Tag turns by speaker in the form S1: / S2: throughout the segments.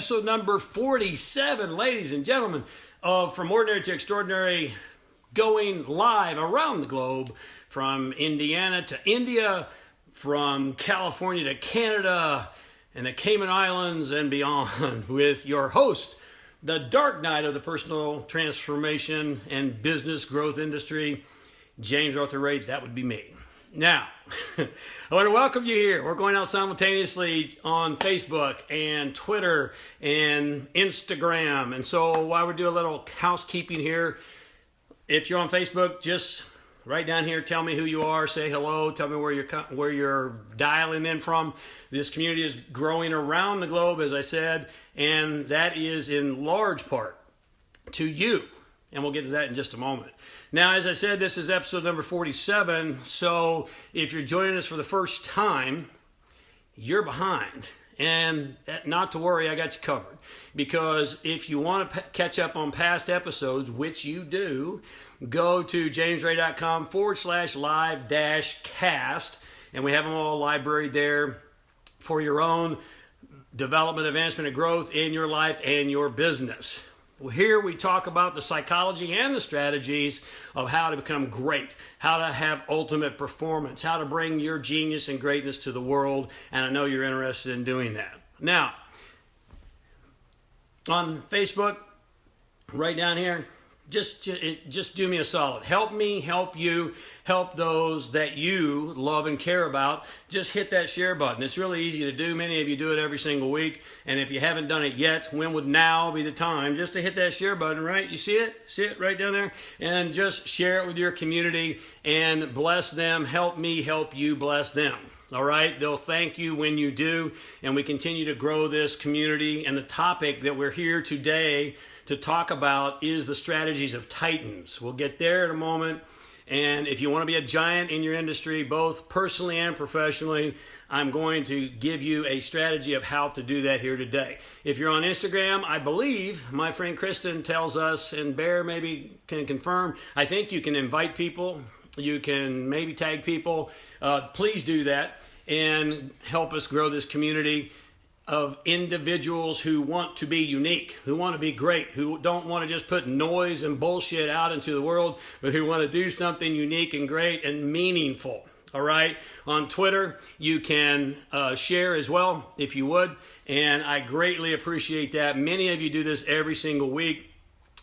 S1: episode number 47, ladies and gentlemen, of From Ordinary to Extraordinary, going live around the globe, from Indiana to India, from California to Canada, and the Cayman Islands and beyond, with your host, the Dark Knight of the personal transformation and business growth industry, James Arthur Ray. That would be me. Now, I want to welcome you here. We're going out simultaneously on Facebook and Twitter and Instagram. And so while we do a little housekeeping here, if you're on Facebook, just right down here, tell me who you are, say hello, tell me where you're dialing in from. This community is growing around the globe, as I said, and that is in large part to you. And we'll get to that in just a moment. Now, as I said, this is episode number 47. So if you're joining us for the first time, you're behind. And not to worry, I got you covered. Because if you want to catch up on past episodes, which you do, go to jamesray.com/live-cast. And we have them all libraried there for your own development, advancement, and growth in your life and your business. Well, here we talk about the psychology and the strategies of how to become great, how to have ultimate performance, how to bring your genius and greatness to the world, and I know you're interested in doing that. Now, on Facebook, right down here, just do me a solid. Help me, help you, help those that you love and care about. Just hit that share button. It's really easy to do. Many of you do it every single week. And if you haven't done it yet, when would now be the time just to hit that share button, right? You see it? See it right down there? And just share it with your community and bless them. Help me, help you, bless them. All right? They'll thank you when you do. And we continue to grow this community. And the topic that we're here today to talk about is the strategies of titans. We'll get there in a moment. And if you want to be a giant in your industry, both personally and professionally, I'm going to give you a strategy of how to do that here today. If you're on Instagram, I believe my friend Kristen tells us, and Bear maybe can confirm, I think you can invite people. You can maybe tag people. Please do that and help us grow this community of individuals who want to be unique, who want to be great, who don't want to just put noise and bullshit out into the world, but who want to do something unique and great and meaningful. All right? On Twitter, you can share as well, if you would, and I greatly appreciate that. Many of you do this every single week,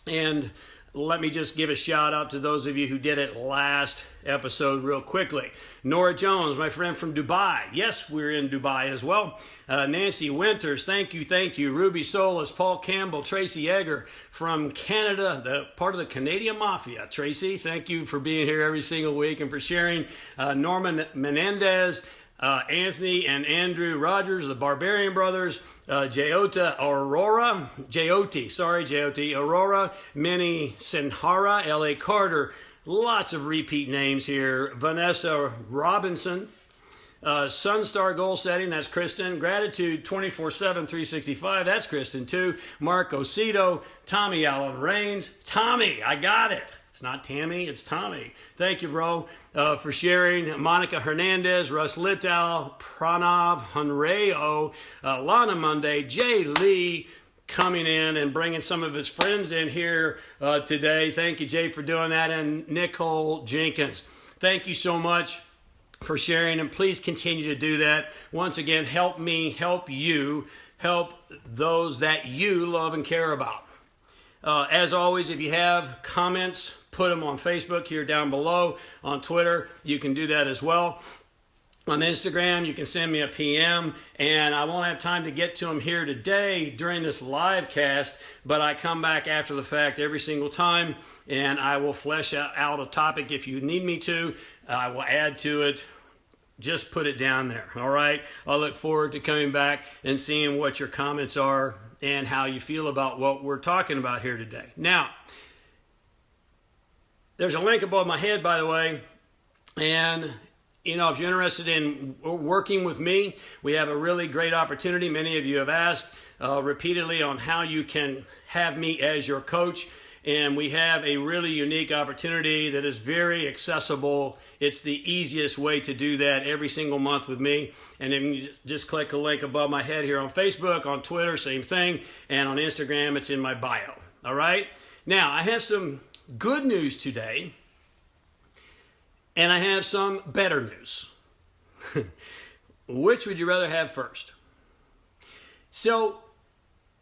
S1: and let me just give a shout out to those of you who did it last episode real quickly. Nora Jones, my friend from Dubai. Yes, we're in Dubai as well. Nancy Winters, thank you, thank you. Ruby Solis, Paul Campbell, Tracy Egger from Canada, the part of the Canadian Mafia. Tracy, thank you for being here every single week and for sharing. Norman Menendez, Anthony and Andrew Rogers, the Barbarian Brothers, Jyoti, Aurora, Minnie Sinhara, L.A. Carter, lots of repeat names here, Vanessa Robinson, Sunstar Goal Setting, that's Kristen, Gratitude 24/7, 365, that's Kristen too, Mark Ocito, Tommy Allen Rains, Tommy, I got it. It's not Tammy, it's Tommy. Thank you, bro, for sharing. Monica Hernandez, Russ Litow, Pranav Hunreo, Lana Monday, Jay Lee coming in and bringing some of his friends in here today. Thank you, Jay, for doing that. And Nicole Jenkins, thank you so much for sharing. And please continue to do that. Once again, help me, help you, help those that you love and care about. As always, if you have comments, put them on Facebook here down below. On Twitter, you can do that as well. On Instagram, you can send me a PM, and I won't have time to get to them here today during this live cast, but I come back after the fact every single time, and I will flesh out a topic if you need me to. I will add to it. Just put it down there, all right? I'll look forward to coming back and seeing what your comments are and how you feel about what we're talking about here today. Now, there's a link above my head, by the way, and you know, if you're interested in working with me, we have a really great opportunity. Many of you have asked repeatedly on how you can have me as your coach. and we have a really unique opportunity that is very accessible. It's the easiest way to do that every single month with me. And then you just click the link above my head here on Facebook, on Twitter, same thing, and on Instagram, it's in my bio. All right? Now, I have some good news today, and I have some better news. Which would you rather have first? So,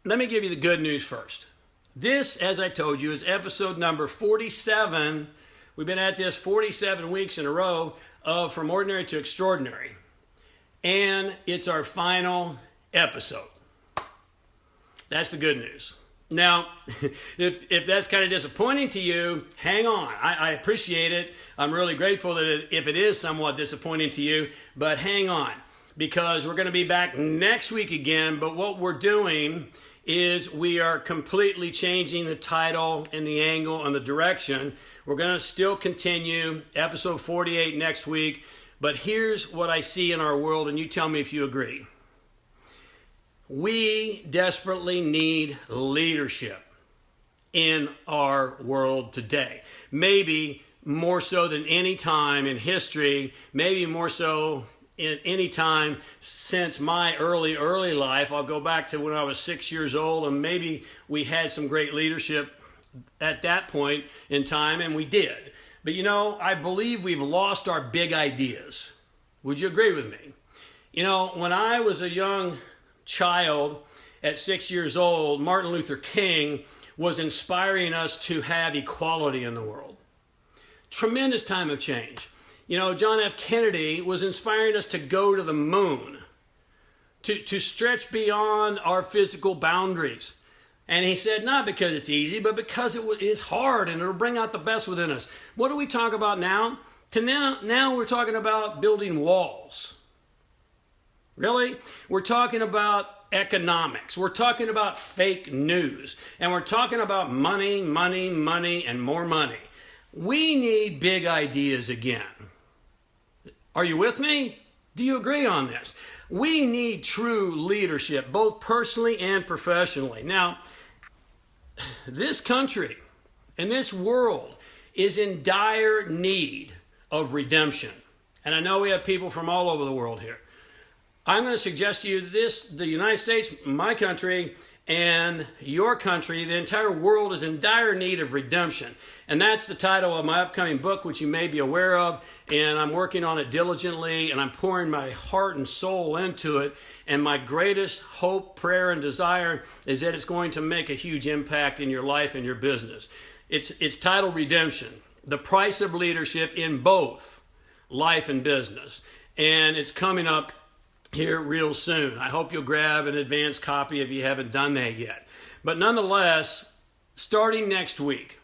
S1: let me give you the good news first. This, as I told you, is episode number 47. We've been at this 47 weeks in a row of From Ordinary to Extraordinary. And it's our final episode. That's the good news. Now, if that's kind of disappointing to you, hang on. I appreciate it. I'm really grateful that if it is somewhat disappointing to you, but hang on, because we're going to be back next week again. But what we're doing is we are completely changing the title and the angle and the direction. We're going to still continue episode 48 next week, but here's what I see in our world, and you tell me if you agree. We desperately need leadership in our world today. Maybe more so than any time in history, maybe more so in any time since my early life. I'll go back to when I was 6 years old, and maybe we had some great leadership at that point in time, and we did. But you know, I believe we've lost our big ideas. Would you agree with me? You know, when I was a young child at 6 years old, Martin Luther King was inspiring us to have equality in the world. Tremendous time of change. You know, John F. Kennedy was inspiring us to go to the moon, to stretch beyond our physical boundaries. And he said, not because it's easy, but because it is hard and it'll bring out the best within us. What do we talk about now? Now we're talking about building walls. Really? We're talking about economics. We're talking about fake news. And we're talking about money, and more money. We need big ideas again. Are you with me? Do you agree on this? We need true leadership, both personally and professionally. Now, this country and this world is in dire need of redemption. And I know we have people from all over the world here. I'm going to suggest to you the United States, my country, and your country, the entire world is in dire need of redemption. And that's the title of my upcoming book, which you may be aware of. And I'm working on it diligently, and I'm pouring my heart and soul into it. And my greatest hope, prayer, and desire is that it's going to make a huge impact in your life and your business. It's titled Redemption, the price of leadership in both life and business. And it's coming up here real soon. I hope you'll grab an advanced copy if you haven't done that yet. But nonetheless, starting next week,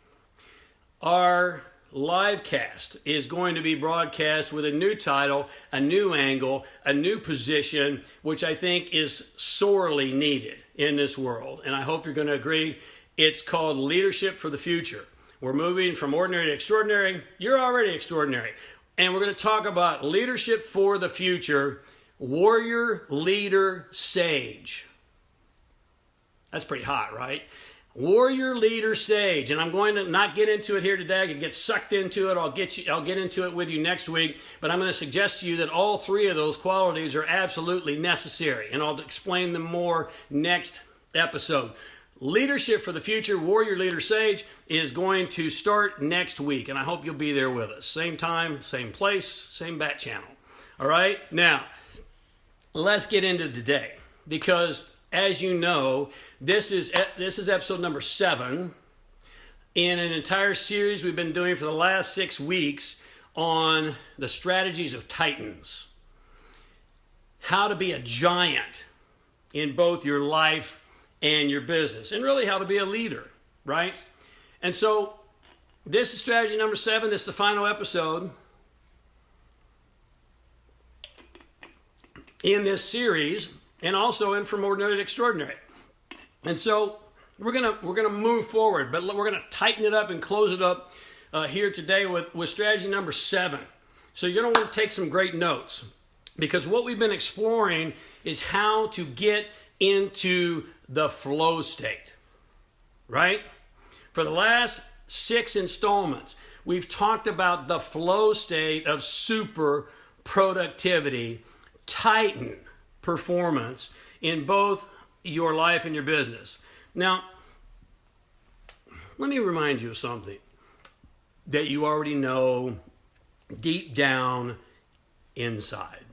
S1: our live cast is going to be broadcast with a new title, a new angle, a new position, which I think is sorely needed in this world. And I hope you're going to agree. It's called Leadership for the Future. We're moving from ordinary to extraordinary. You're already extraordinary. And we're going to talk about leadership for the future. Warrior, leader, sage. That's pretty hot, right? Warrior, leader, sage. And I'm going to not get into it here today. I can get sucked into it. I'll get into it with you next week. But I'm going to suggest to you that all three of those qualities are absolutely necessary. And I'll explain them more next episode. Leadership for the Future, Warrior, Leader, Sage is going to start next week. And I hope you'll be there with us. Same time, same place, same bat channel. All right? Now, let's get into today, because as you know, this is episode number 7 in an entire series we've been doing for the last 6 weeks on the strategies of titans. How to be a giant in both your life and your business, and really how to be a leader, right? And so this is strategy number 7. This is the final episode in this series, and also in From Ordinary to Extraordinary. And so we're gonna move forward, but we're gonna tighten it up and close it up here today with strategy number 7. So you're gonna want to take some great notes, because what we've been exploring is how to get into the flow state, right? For the last 6 installments, we've talked about the flow state of super productivity, titan performance in both your life and your business. Now, let me remind you of something that you already know deep down inside.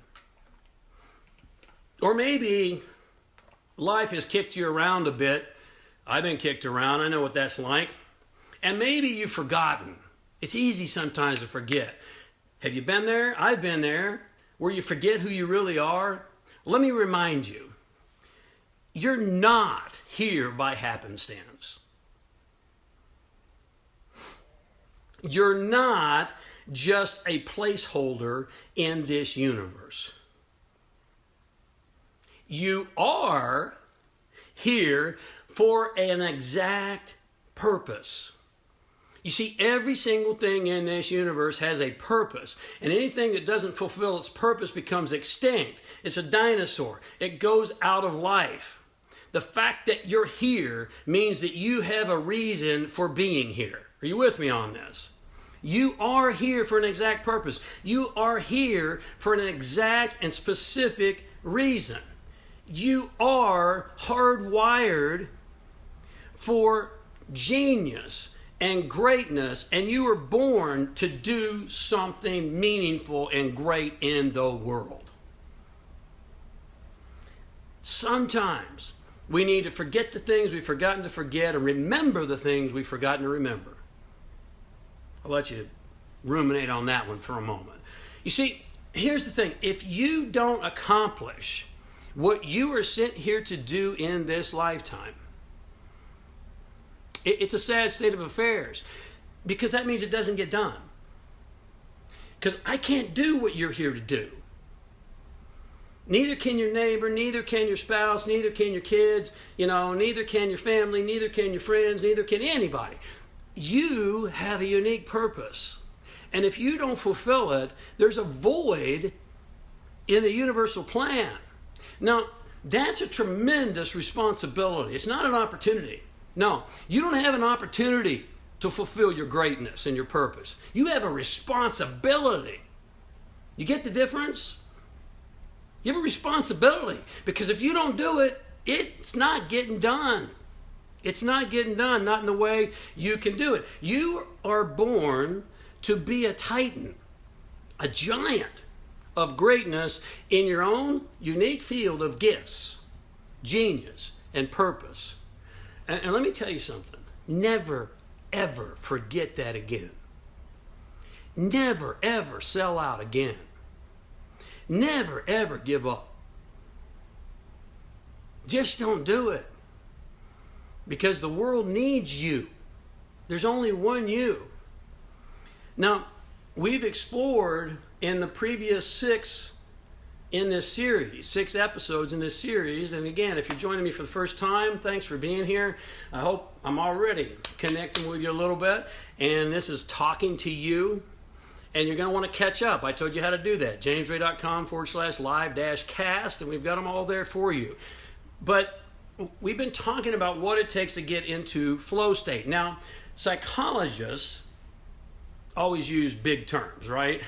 S1: Or maybe life has kicked you around a bit. I've been kicked around. I know what that's like. And maybe you've forgotten. It's easy sometimes to forget. Have you been there? I've been there, where you forget who you really are. Let me remind you, you're not here by happenstance. You're not just a placeholder in this universe. You are here for an exact purpose. You see, every single thing in this universe has a purpose, and anything that doesn't fulfill its purpose becomes extinct. It's a dinosaur. It goes out of life. The fact that you're here means that you have a reason for being here. Are you with me on this? You are here for an exact purpose. You are here for an exact and specific reason. You are hardwired for genius and greatness, and you were born to do something meaningful and great in the world. Sometimes we need to forget the things we've forgotten to forget and remember the things we've forgotten to remember. I'll let you ruminate on that one for a moment. You see, here's the thing. If you don't accomplish what you are sent here to do in this lifetime, it's a sad state of affairs, because that means it doesn't get done. Because I can't do what you're here to do. Neither can your neighbor, neither can your spouse, neither can your kids, neither can your family, neither can your friends, neither can anybody. You have a unique purpose. And if you don't fulfill it, there's a void in the universal plan. Now, that's a tremendous responsibility. It's not an opportunity. No, you don't have an opportunity to fulfill your greatness and your purpose. You have a responsibility. You get the difference? You have a responsibility, because if you don't do it, it's not getting done. It's not getting done, not in the way you can do it. You are born to be a titan, a giant of greatness in your own unique field of gifts, genius, and purpose. And let me tell you something. Never, ever forget that again. Never, ever sell out again. Never, ever give up. Just don't do it. Because the world needs you. There's only one you. Now, we've explored in the previous 6 episodes in this series. And again, if you're joining me for the first time, thanks for being here. I hope I'm already connecting with you a little bit. And this is talking to you. And you're going to want to catch up. I told you how to do that. jamesray.com/live-cast. And we've got them all there for you. But we've been talking about what it takes to get into flow state. Now, psychologists always use big terms, right?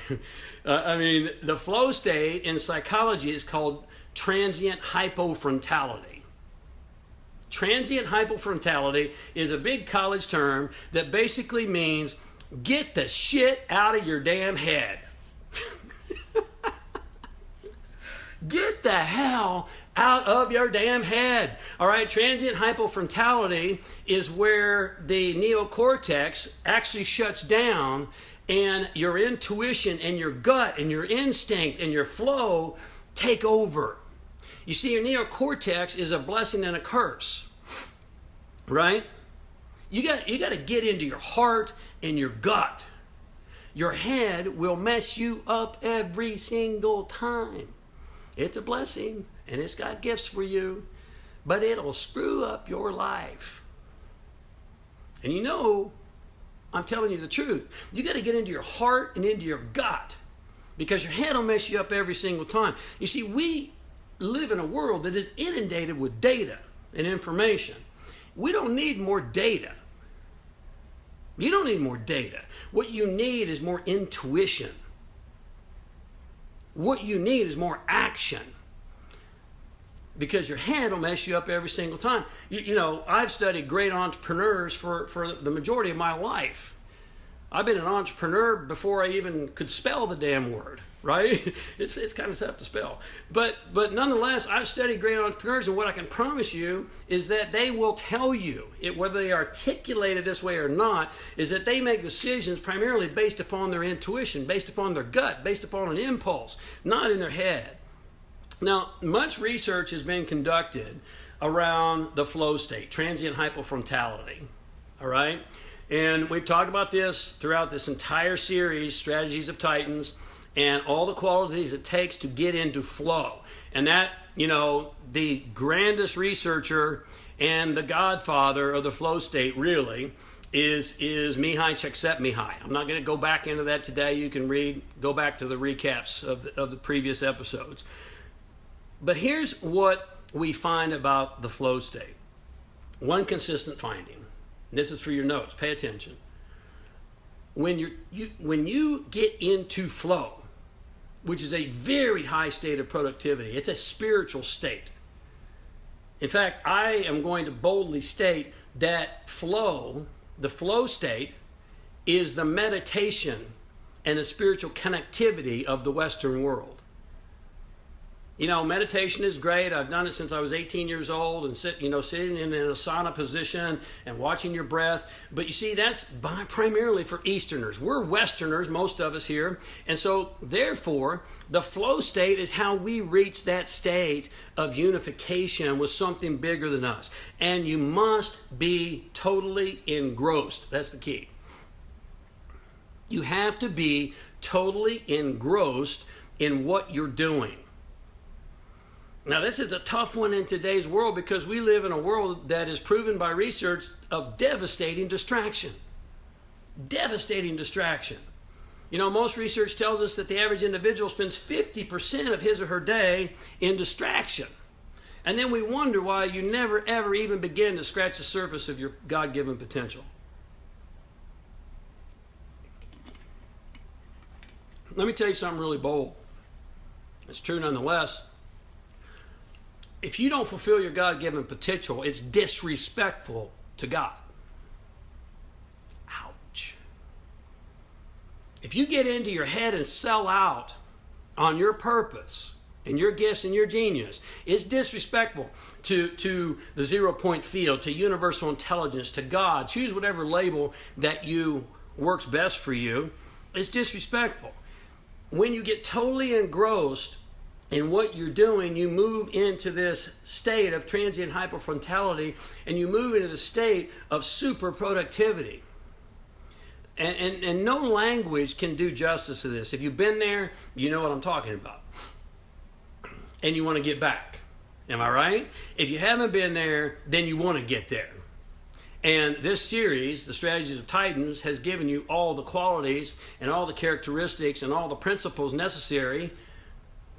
S1: The flow state in psychology is called transient hypofrontality. Transient hypofrontality is a big college term that basically means get the shit out of your damn head. Get the hell out of your damn head. All right, transient hypofrontality is where the neocortex actually shuts down and your intuition and your gut and your instinct and your flow take over. You see, your neocortex is a blessing and a curse, right? You got to get into your heart and your gut. Your head will mess you up every single time. It's a blessing, and it's got gifts for you, but it'll screw up your life. And I'm telling you the truth. You got to get into your heart and into your gut, because your head will mess you up every single time. You see, we live in a world that is inundated with data and information. We don't need more data. You don't need more data. What you need is more intuition. What you need is more action. Because your head will mess you up every single time. You know, I've studied great entrepreneurs for the majority of my life. I've been an entrepreneur before I even could spell the damn word, right? It's kind of tough to spell. But nonetheless, I've studied great entrepreneurs, and what I can promise you is that they will tell you, whether they articulate it this way or not, is that they make decisions primarily based upon their intuition, based upon their gut, based upon an impulse, not in their head. Now, much research has been conducted around the flow state, transient hypofrontality, all right? And we've talked about this throughout this entire series, Strategies of Titans, and all the qualities it takes to get into flow. And that, you know, the grandest researcher and the godfather of the flow state really is Mihai Csikszentmihalyi. I'm not going to go back into that today. You can go back to the recaps of the previous episodes. But here's what we find about the flow state. One consistent finding. This is for your notes. Pay attention. When you get into flow, which is a very high state of productivity, it's a spiritual state. In fact, I am going to boldly state that the flow state, is the meditation and the spiritual connectivity of the Western world. You know, meditation is great. I've done it since I was 18 years old, and sitting in an asana position and watching your breath. But you see, that's primarily for Easterners. We're Westerners, most of us here. And so, therefore, the flow state is how we reach that state of unification with something bigger than us. And you must be totally engrossed. That's the key. You have to be totally engrossed in what you're doing. Now, this is a tough one in today's world because we live in a world that is proven by research of devastating distraction. Devastating distraction. You know, most research tells us that the average individual spends 50% of his or her day in distraction. And then we wonder why you never, ever even begin to scratch the surface of your God-given potential. Let me tell you something really bold. It's true nonetheless. If you don't fulfill your God-given potential, it's disrespectful to God. Ouch. If you get into your head and sell out on your purpose and your gifts and your genius, it's disrespectful to the 0-point field, to universal intelligence, to God. Choose whatever label that works best for you. It's disrespectful. When you get totally engrossed in what you're doing, you move into this state of transient hypofrontality, and you move into the state of super productivity. And no language can do justice to this. If you've been there, you know what I'm talking about. And you want to get back. Am I right? If you haven't been there, then you want to get there. And this series, The Strategies of Titans, has given you all the qualities and all the characteristics and all the principles necessary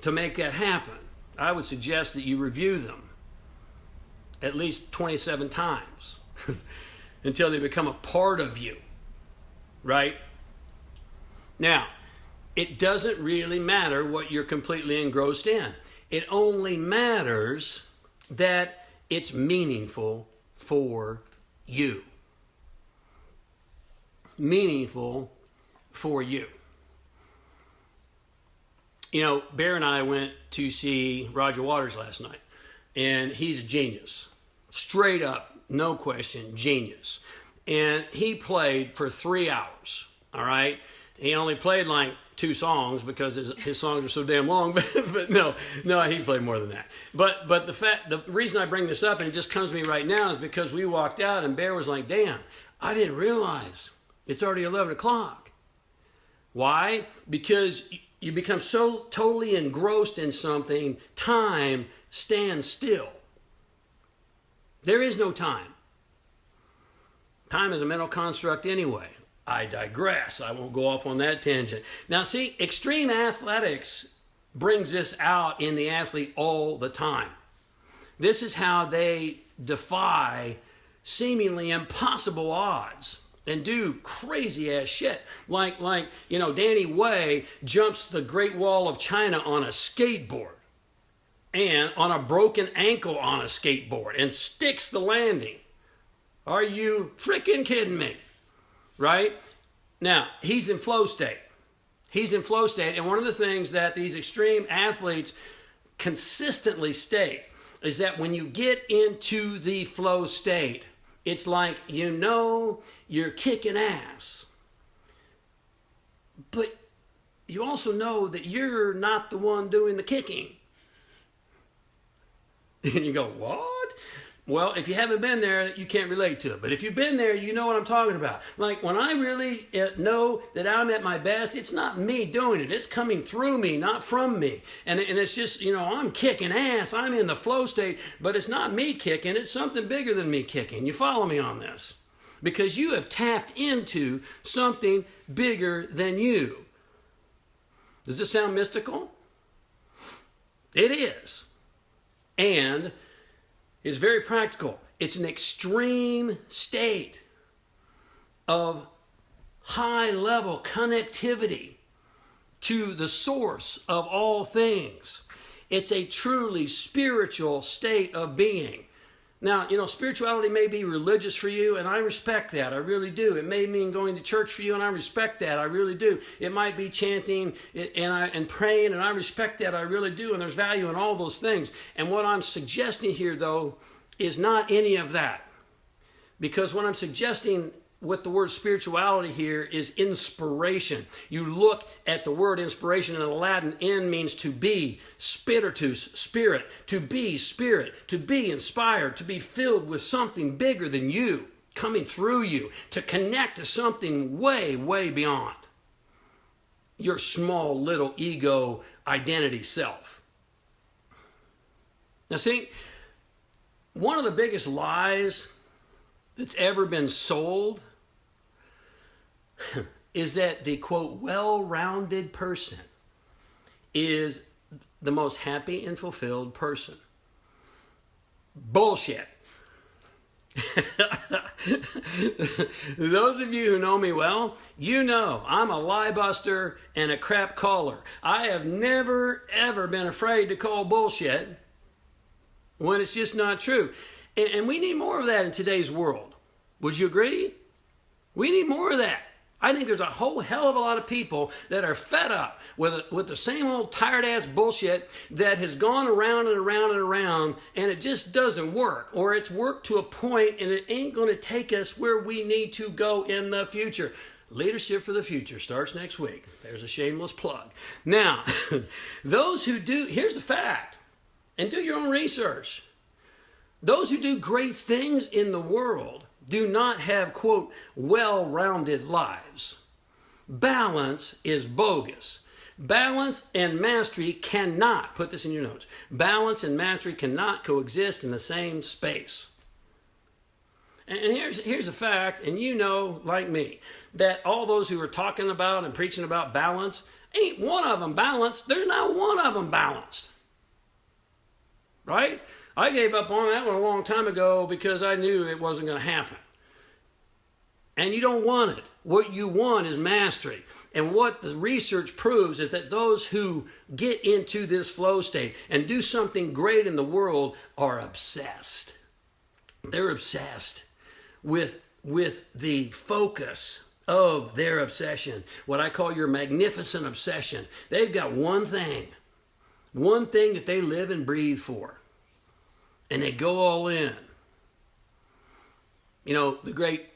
S1: to make that happen. I would suggest that you review them at least 27 times until they become a part of you, right? Now, it doesn't really matter what you're completely engrossed in. It only matters that it's meaningful for you. Meaningful for you. You know, Bear and I went to see Roger Waters last night, and he's a genius. Straight up, no question, genius. And he played for 3 hours, all right? He only played like 2 songs because his songs are so damn long, but no, he played more than that. But the reason I bring this up, and it just comes to me right now, is because we walked out and Bear was like, damn, I didn't realize it's already 11 o'clock. Why? Because you become so totally engrossed in something, time stands still. There is no time. Time is a mental construct anyway. I digress. I won't go off on that tangent. Now, see, extreme athletics brings this out in the athlete all the time. This is how they defy seemingly impossible odds and do crazy ass shit. Like Danny Way jumps the Great Wall of China on a skateboard and on a broken ankle on a skateboard and sticks the landing. Are you freaking kidding me? Right? Now, he's in flow state. He's in flow state, and one of the things that these extreme athletes consistently state is that when you get into the flow state, it's like you're kicking ass. But you also know that you're not the one doing the kicking. And you go, what? Well, if you haven't been there, you can't relate to it. But if you've been there, you know what I'm talking about. Like when I really know that I'm at my best, it's not me doing it. It's coming through me, not from me. And it's just, I'm kicking ass. I'm in the flow state, but it's not me kicking. It's something bigger than me kicking. You follow me on this? Because you have tapped into something bigger than you. Does this sound mystical? It is. And it's very practical. It's an extreme state of high-level connectivity to the source of all things. It's a truly spiritual state of being. Now, spirituality may be religious for you, and I respect that. I really do. It may mean going to church for you, and I respect that. I really do. It might be chanting and praying, and I respect that. I really do, and there's value in all those things. And what I'm suggesting here, though, is not any of that. Because what I'm suggesting with the word spirituality here is inspiration. You look at the word inspiration in the Latin, in means to be, spiritus, spirit, to be inspired, to be filled with something bigger than you, coming through you, to connect to something way, way beyond your small little ego identity self. Now see, one of the biggest lies that's ever been sold is that the, quote, well-rounded person is the most happy and fulfilled person. Bullshit. Those of you who know me well, I'm a lie buster and a crap caller. I have never, ever been afraid to call bullshit when it's just not true. And we need more of that in today's world. Would you agree? We need more of that. I think there's a whole hell of a lot of people that are fed up with the same old tired-ass bullshit that has gone around and around and around, and it just doesn't work. Or it's worked to a point, and it ain't going to take us where we need to go in the future. Leadership for the Future starts next week. There's a shameless plug. Now, those who do, here's the fact, and do your own research. Those who do great things in the world do not have, quote, well-rounded lives. Balance is bogus. Balance and mastery cannot, put this in your notes, balance and mastery cannot coexist in the same space. And here's a fact, and like me, that all those who are talking about and preaching about balance, ain't one of them balanced. There's not one of them balanced. Right? I gave up on that one a long time ago because I knew it wasn't going to happen. And you don't want it. What you want is mastery. And what the research proves is that those who get into this flow state and do something great in the world are obsessed. They're obsessed with the focus of their obsession, what I call your magnificent obsession. They've got one thing that they live and breathe for. And they go all in. The great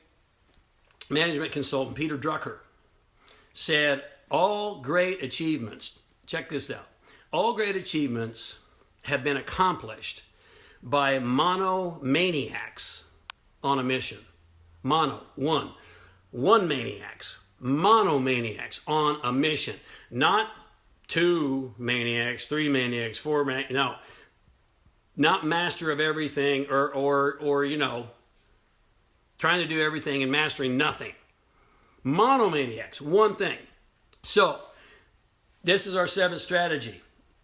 S1: management consultant Peter Drucker said, all great achievements, check this out, all great achievements have been accomplished by monomaniacs on a mission. One maniacs, monomaniacs on a mission. Not 2 maniacs, 3 maniacs, 4 maniacs, no. Not master of everything or trying to do everything and mastering nothing. Monomaniacs, one thing. So, this is our 7th strategy.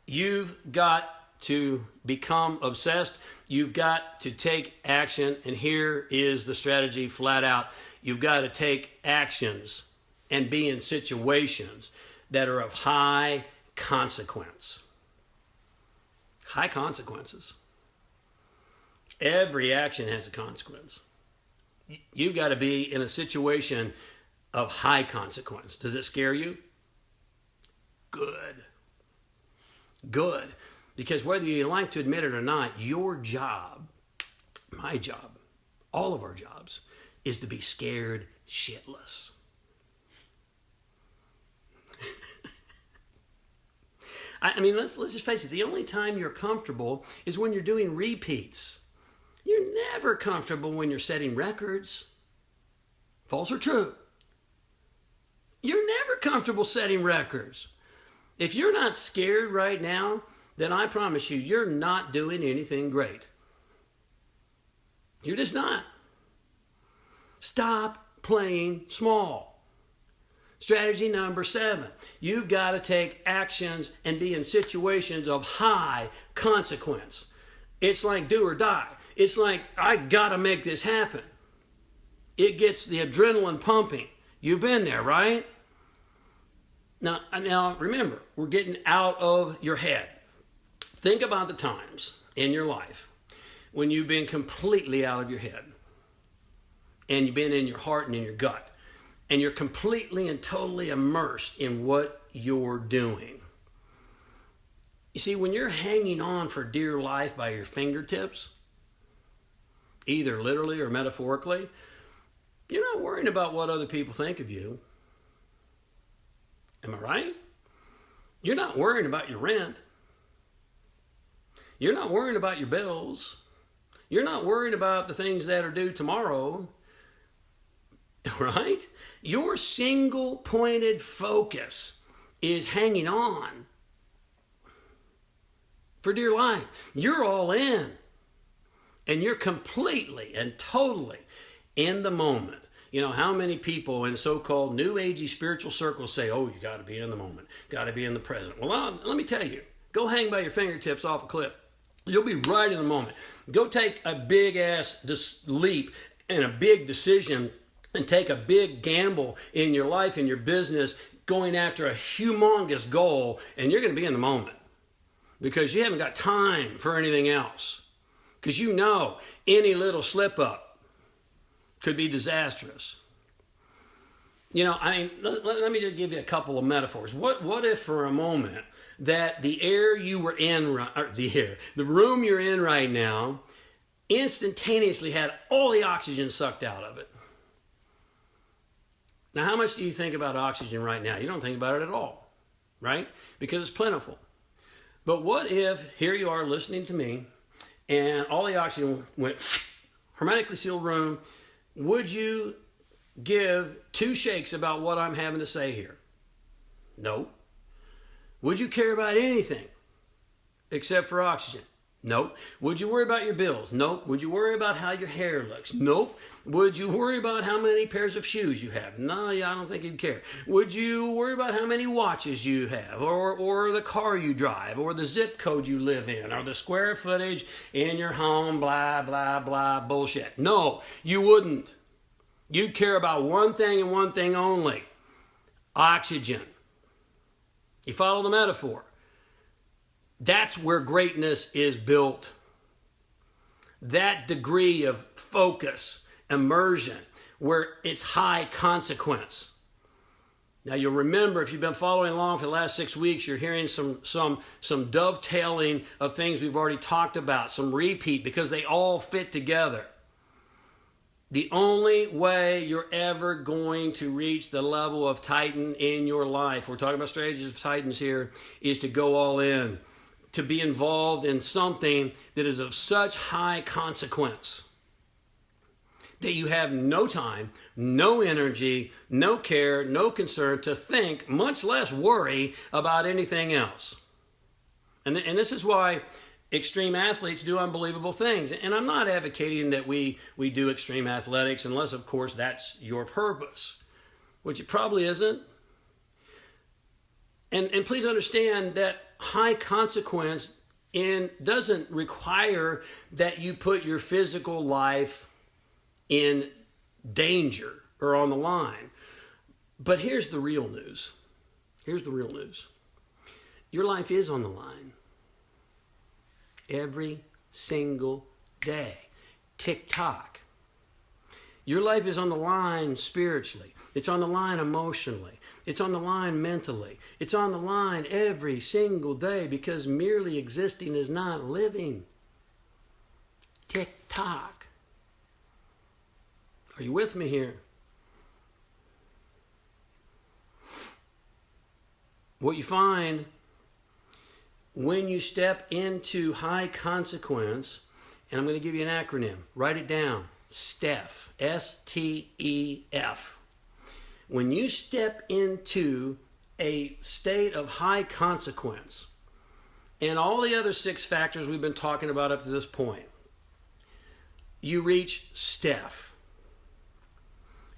S1: You've got to become obsessed. You've got to take action. And here is the strategy flat out. you've got to take actions and be in situations that are of high consequence. High consequences. Every action has a consequence. You've got to be in a situation of high consequence. Does it scare you? Good. Good. Because whether you like to admit it or not, your job, my job, all of our jobs, is to be scared shitless. I mean, let's just face it. The only time you're comfortable is when you're doing repeats. You're never comfortable when you're setting records. False or true? You're never comfortable setting records. If you're not scared right now, then I promise you, you're not doing anything great. You're just not. Stop playing small. Strategy number 7, you've got to take actions and be in situations of high consequence. It's like do or die. It's like, I got to make this happen. It gets the adrenaline pumping. You've been there, right? Now remember, we're getting out of your head. Think about the times in your life when you've been completely out of your head and you've been in your heart and in your gut and you're completely and totally immersed in what you're doing. You see, when you're hanging on for dear life by your fingertips, either literally or metaphorically, you're not worrying about what other people think of you. Am I right? You're not worrying about your rent. You're not worrying about your bills. You're not worrying about the things that are due tomorrow. Right? Your single pointed focus is hanging on for dear life. You're all in. And you're completely and totally in the moment. You know, how many people in so-called new agey spiritual circles say, oh, you got to be in the moment, got to be in the present. Well, let me tell you, go hang by your fingertips off a cliff. You'll be right in the moment. Go take a big-ass leap and a big decision and take a big gamble in your life, in your business, going after a humongous goal, and you're going to be in the moment because you haven't got time for anything else. Because you know any little slip-up could be disastrous. You know, I mean, let me just give you a couple of metaphors. What if for a moment that the air you were in, or the room you're in right now, instantaneously had all the oxygen sucked out of it? Now, how much do you think about oxygen right now? You don't think about it at all, right? Because it's plentiful. But what if here you are listening to me, and all the oxygen went hermetically sealed room? Would you give 2 shakes about what I'm having to say here? No. Would you care about anything except for oxygen? Nope. Would you worry about your bills? Nope. Would you worry about how your hair looks? Nope. Would you worry about how many pairs of shoes you have? No, I don't think you'd care. Would you worry about how many watches you have, or the car you drive, or the zip code you live in, or the square footage in your home, blah, blah, blah, bullshit? No, you wouldn't. You'd care about one thing and one thing only: oxygen. You follow the metaphor? That's where greatness is built. That degree of focus, immersion, where it's high consequence. Now you'll remember, if you've been following along for the last 6 weeks, you're hearing some dovetailing of things we've already talked about, some repeat, because they all fit together. The only way you're ever going to reach the level of Titan in your life, we're talking about strategies of Titans here, is to go all in, to be involved in something that is of such high consequence that you have no time, no energy, no care, no concern to think, much less worry about anything else. And this is why extreme athletes do unbelievable things. And I'm not advocating that we do extreme athletics unless, of course, that's your purpose, which it probably isn't. And please understand that high consequence doesn't require that you put your physical life in danger are on the line. But here's the real news. Here's the real news. Your life is on the line. Every single day. Tick-tock. Your life is on the line spiritually. It's on the line emotionally. It's on the line mentally. It's on the line every single day, because merely existing is not living. Tick-tock. Are you with me here? What you find when you step into high consequence, and I'm going to give you an acronym. Write it down. STEF. S-T-E-F. When you step into a state of high consequence, and all the other 6 factors we've been talking about up to this point, you reach STEF.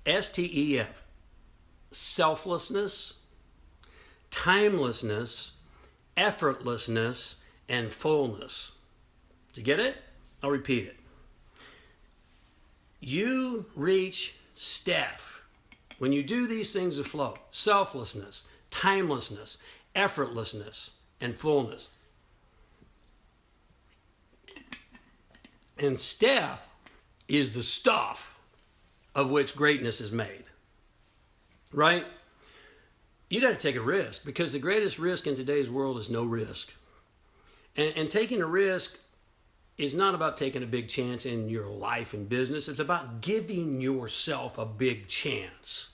S1: S-T-E-F. Selflessness, timelessness, effortlessness, and fullness. Did you get it? I'll repeat it. You reach STEF when you do these things of flow: selflessness, timelessness, effortlessness, and fullness. And STEF is the stuff of which greatness is made. Right? You got to take a risk, because the greatest risk in today's world is no risk. And taking a risk is not about taking a big chance in your life and business. It's about giving yourself a big chance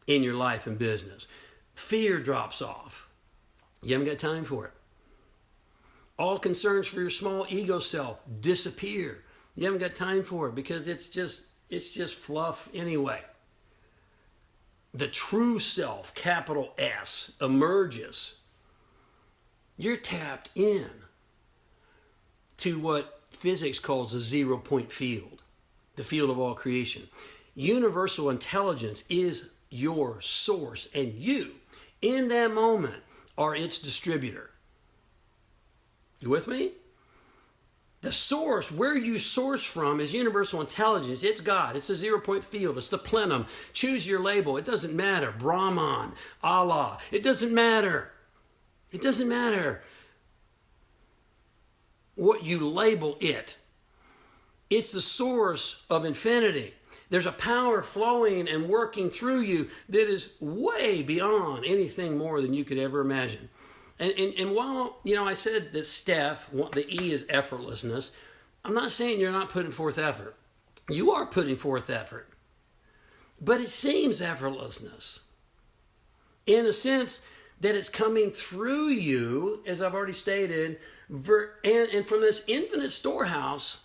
S1: in your life and business. Fear drops off. You haven't got time for it. All concerns for your small ego self disappear. You haven't got time for it, because it's just fluff anyway. The true self, capital S, emerges. You're tapped in to what physics calls a 0-point field, the field of all creation. Universal intelligence is your source, and you, in that moment, are its distributor. You with me? The source, where you source from, is universal intelligence. It's God. It's a 0-point field. It's the plenum. Choose your label. It doesn't matter. Brahman, Allah. It doesn't matter. It doesn't matter what you label it. It's the source of infinity. There's a power flowing and working through you that is way beyond anything more than you could ever imagine. And while, I said that Steph, the E is effortlessness, I'm not saying you're not putting forth effort. You are putting forth effort. But it seems effortlessness, in a sense that it's coming through you, as I've already stated, and from this infinite storehouse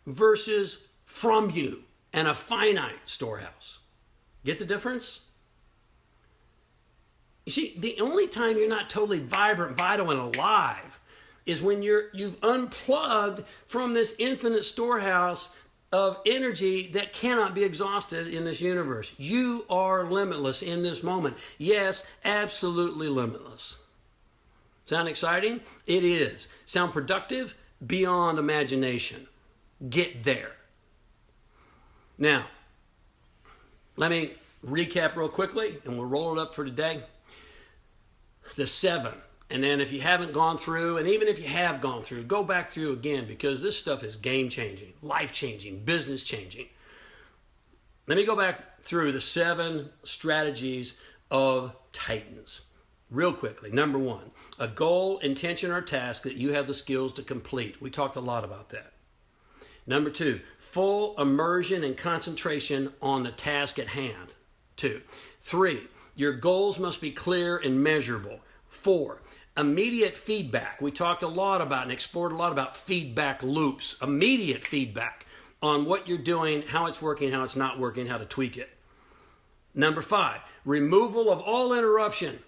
S1: versus from you and a finite storehouse. Get the difference? You see, the only time you're not totally vibrant, vital, and alive is when you've unplugged from this infinite storehouse of energy that cannot be exhausted in this universe. You are limitless in this moment. Yes, absolutely limitless. Sound exciting? It is. Sound productive? Beyond imagination. Get there. Now, let me recap real quickly, and we'll roll it up for today. The 7. And then if you haven't gone through, and even if you have gone through, go back through again, because this stuff is game-changing, life-changing, business-changing. Let me go back through the 7 strategies of Titans real quickly. Number 1, a goal, intention, or task that you have the skills to complete. We talked a lot about that. Number 2, full immersion and concentration on the task at hand. 2. 3, your goals must be clear and measurable. 4, immediate feedback. We talked a lot about and explored a lot about feedback loops. Immediate feedback on what you're doing, how it's working, how it's not working, how to tweak it. Number 5, removal of all interruption.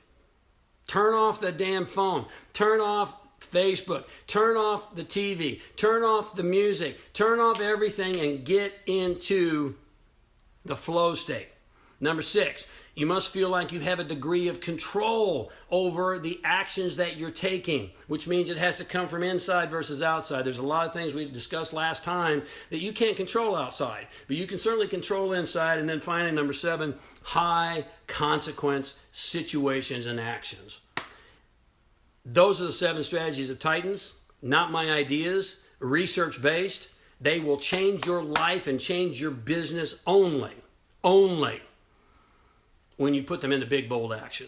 S1: Turn off the damn phone. Turn off Facebook. Turn off the TV. Turn off the music. Turn off everything and get into the flow state. Number 6, you must feel like you have a degree of control over the actions that you're taking, which means it has to come from inside versus outside. There's a lot of things we discussed last time that you can't control outside, but you can certainly control inside. And then finally, number 7, high consequence situations and actions. Those are the 7 strategies of Titans, not my ideas, research-based. They will change your life and change your business only when you put them into big, bold action.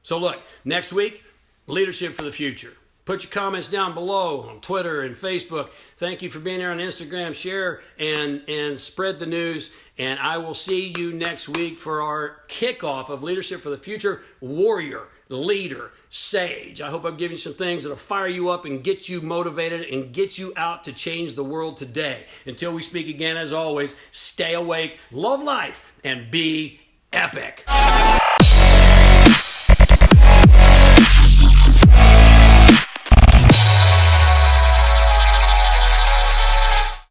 S1: So look, next week, leadership for the future. Put your comments down below on Twitter and Facebook. Thank you for being here on Instagram. Share and spread the news. And I will see you next week for our kickoff of Leadership for the Future. Warrior, leader, sage. I hope I've given you some things that'll fire you up and get you motivated and get you out to change the world today. Until we speak again, as always, stay awake, love life, and be epic.